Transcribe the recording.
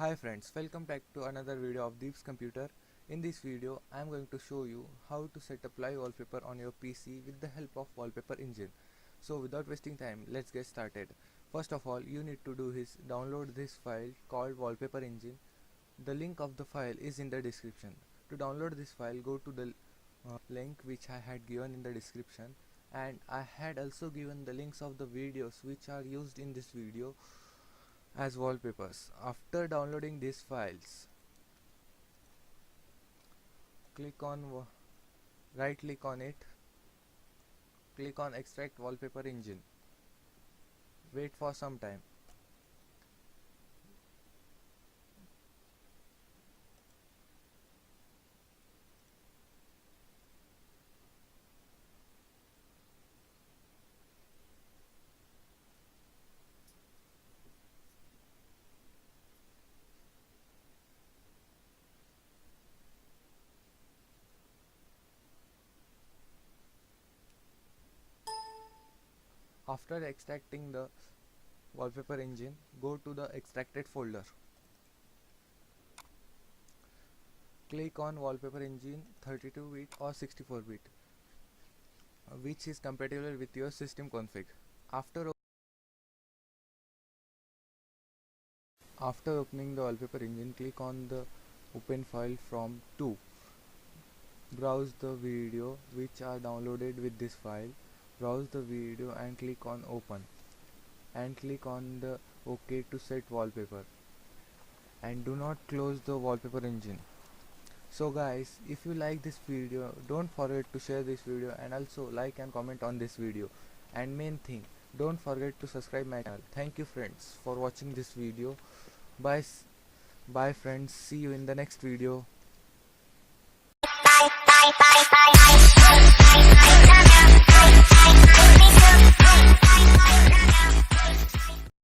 Hi friends, welcome back to another video of Deep's computer. In this video, I am going to show you how to set up live wallpaper on your PC with the help of Wallpaper Engine. So without wasting time, let's get started. First of all, you need to do is download this file called Wallpaper Engine. The link of the file is in the description. To download this file, go to the link which I had given in the description, and I had also given the links of the videos which are used in this video as wallpapers. After downloading these files, right click on it, click on extract wallpaper engine, wait for some time. After extracting the wallpaper engine, go to the extracted folder. Click on wallpaper engine 32-bit or 64-bit, which is compatible with your system config. After opening the wallpaper engine, click on the open file from to. Browse the video which are downloaded with this file. Browse the video and click on open, and click on the OK to set wallpaper, and do not close the wallpaper engine. So guys, if you like this video, don't forget to share this video and also like and comment on this video, and main thing, don't forget to subscribe my channel. Thank you friends for watching this video. Bye friends, see you in the next video. Bye.